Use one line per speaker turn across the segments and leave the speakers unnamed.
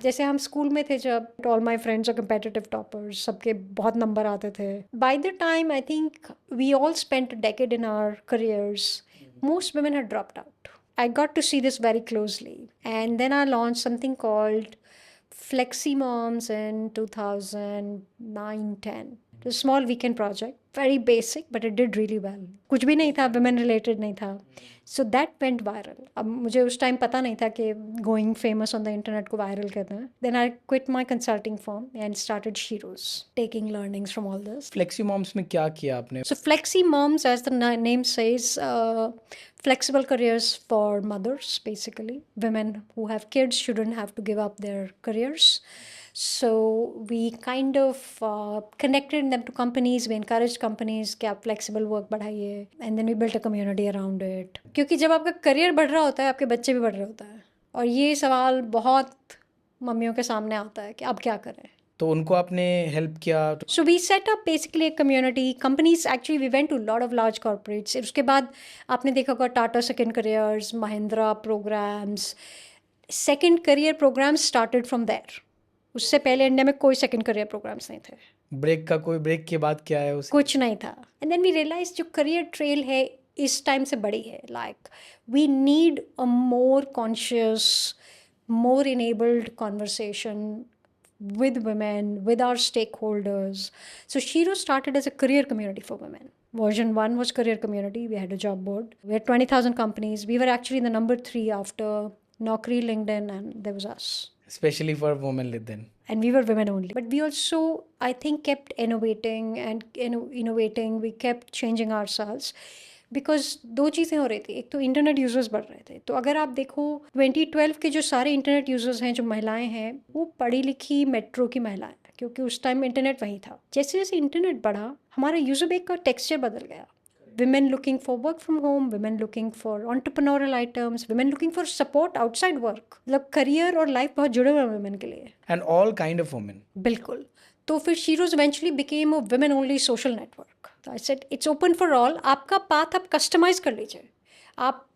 जैसे हम स्कूल में थे जब all my friends are competitive toppers, सबके बहुत नंबर आते थे. By the time I think we all spent a decade in our careers, most women had dropped out. I got to see this very closely. And then I launched something called Flexi Moms in 2009-10. It was a small weekend project, very basic, but it did really well. कुछ भी नहीं था, women related नहीं था. So that went viral. अब मुझे उस time पता नहीं था कि going famous on the internet को viral करना है. Then I quit my consulting firm and started Shiro's, taking learnings from all this.
Flexi Moms में क्या किया आपने?
So Flexi Moms, as the name says, flexible careers for mothers, basically. Women who have kids shouldn't have to give up their careers. So we kind of connected them to companies. We encouraged companies कि आप flexible work बढ़ाइए. And then we built a community around it. क्योंकि जब आपका career बढ़ रहा होता है, आपके बच्चे भी बढ़ रहे होता है. और ये सवाल बहुत मम्मियों के सामने आता है कि अब क्या करें.
तो उनको आपने हेल्प किया?
So we set up basically a community. Companies, actually we went to a lot of large corporates. उसके बाद आपने देखा होगा Tata second careers, Mahindra programmes. Second career programmes started from there. उससे पहले इंडिया में कोई सेकंड करियर प्रोग्राम्स नहीं थे.
ब्रेक का कोई ब्रेक के बाद क्या है उस?
कुछ नहीं था. एंड देन वी रियलाइज जो करियर ट्रेल है इस टाइम से बड़ी है. Like we need a more conscious, more enabled conversation with women, with our stakeholders. So Shiro started as a career community for women. Version 1 was career community. We had a job board. We had 20,000 companies. We were actually the number 3 after Naukri, LinkedIn, and there was us.
Especially for women then.
And we were women only. But we also, I think, kept innovating and innovating. We kept changing ourselves. Because दो चीज़ें हो रही थी. एक तो internet users बढ़ रहे थे. तो अगर आप देखो 2012 के जो सारे इंटरनेट यूज़र्स हैं, जो महिलाएं हैं, वो पढ़ी लिखी मेट्रो की महिलाएं हैं, क्योंकि उस टाइम इंटरनेट वहीं था. जैसे जैसे इंटरनेट बढ़ा, हमारा यूज़र बेस का टेक्सचर बदल गया. women looking for work from home, women looking for entrepreneurial items, women looking for support outside work. मतलब करियर और लाइफ बहुत जुड़े हुए हैं women के लिए.
And all kind of women.
बिल्कुल. तो फिर Sheroes eventually became a women only social network. तो I said it's open for all. आपका पाथ आप कस्टमाइज कर लीजिए. आप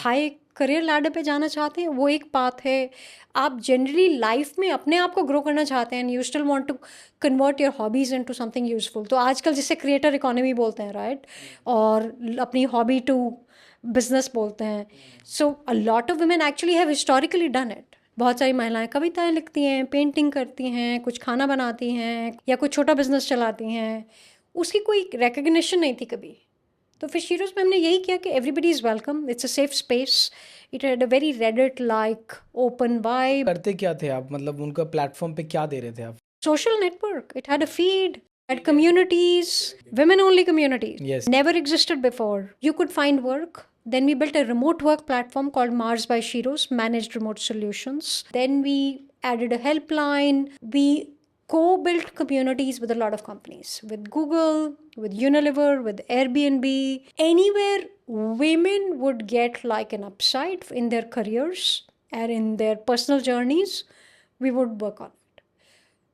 हाई करियर लैडर पे जाना चाहते हैं, वो एक पाथ है. आप जनरली लाइफ में अपने आप को ग्रो करना चाहते हैं, you still want to convert your hobbies into something useful. तो आजकल जिसे क्रिएटर इकोनॉमी बोलते हैं, राइट, और अपनी हॉबी टू बिजनेस बोलते हैं. So a lot of women actually have historically done it. बहुत सारी महिलाएं कविताएं लिखती हैं, पेंटिंग करती हैं, कुछ खाना बनाती हैं, या कुछ छोटा बिजनेस चलाती हैं. उसकी कोई रिकग्निशन नहीं थी कभी. तो फिर शीरोज में हमने यही किया कि everybody is welcome, it's a safe space. It had a very Reddit like open vibe.
करते क्या थे आप? मतलब उनका प्लेटफॉर्म पे क्या दे रहे थे आप?
Social network. It had a feed, had communities, women only communities.
Yes.
Never existed before. You could find work. Then we built a remote work platform called Mars by Shiros, managed remote solutions. Then we added a helpline. We co-built communities with a lot of companies, with Google, with Unilever, with Airbnb. Anywhere women would get like an upside in their careers and in their personal journeys, we would work on.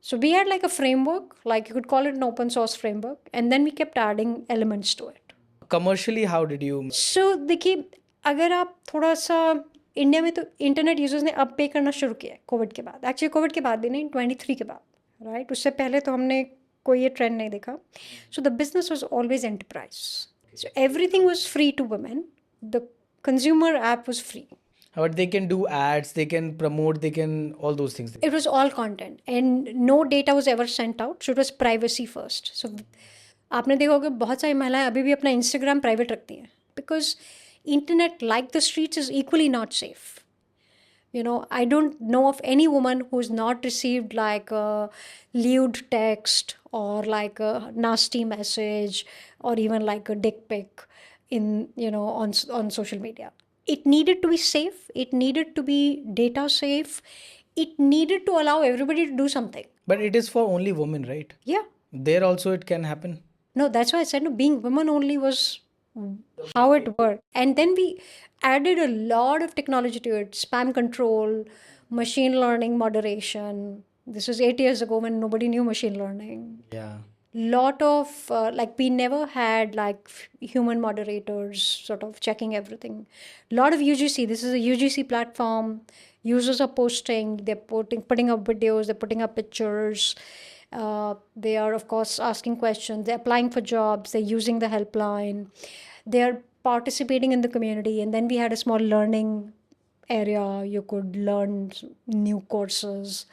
So we had like a framework, like you could call it an open source framework, and then we kept adding elements to it.
Commercially, how did you?
So देखिए, अगर आप थोड़ा सा India में, तो internet users ने अब पे करना शुरू किया है कोविड के बाद. एक्चुअली कोविड के बाद भी नहीं, 23 के बाद, राइट. उससे पहले तो हमने कोई ये ट्रेंड नहीं देखा. So the business was always enterprise. So everything was free to women. The consumer app was free.
But they can do ads, they can promote, they can all those things.
It was all content and no data was ever sent out. So it was privacy first. So आपने देखा होगा बहुत सारी महिलाएं अभी भी अपना Instagram private रखती हैं, because internet like the streets is equally not safe. You know, I don't know of any woman who's not received like a lewd text or like a nasty message or even like a dick pic in, you know, on social media. It needed to be safe. It needed to be data safe. It needed to allow everybody to do something.
But it is for only women, right?
Yeah.
There also it can happen.
No, that's why I said no, being women only was how it worked. And then we added a lot of technology to it: spam control, machine learning moderation. This was 8 years ago when nobody knew machine learning.
Yeah.
lot of like we never had like human moderators sort of checking everything. Lot of UGC, this is a UGC platform. Users are posting, they're putting up videos, they're putting up pictures. They are of course asking questions, they're applying for jobs, they're using the helpline, they're participating in the community. And then we had a small learning area, you could learn new courses.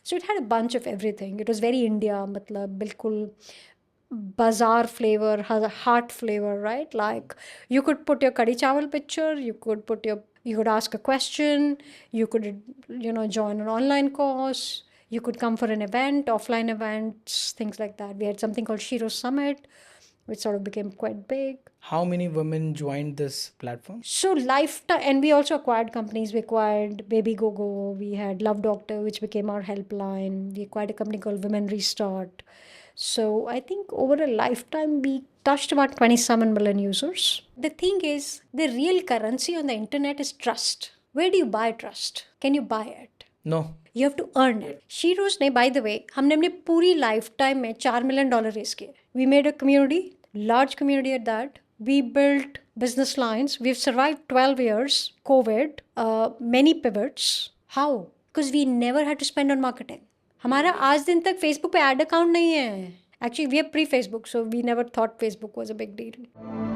So it had a bunch of everything. It was very India, matlab bilkul bazaar flavor, has a heart flavor, right? Like you could put your curry chawal picture, you could ask a question, you could join an online course, you could come for an event, offline events, things like that. We had something called Shiro Summit, which sort of became quite big.
How many women joined this platform?
So lifetime, and we also acquired companies. We acquired Baby Gogo. We had Love Doctor, which became our helpline. We acquired a company called Women Restart. So I think over a lifetime, we touched about 27 million users. The thing is, the real currency on the internet is trust. Where do you buy trust? Can you buy it?
No.
You have to earn it. Sheroes ने, by the way, हमने अपने पूरी lifetime में $4 million raise किए. We made a community, large community at that. We built business lines. We've survived 12 years, COVID, many pivots. How? Because we never had to spend on marketing. हमारा आज दिन तक Facebook पे ad account नहीं है. Actually, we are pre-Facebook, so we never thought Facebook was a big deal.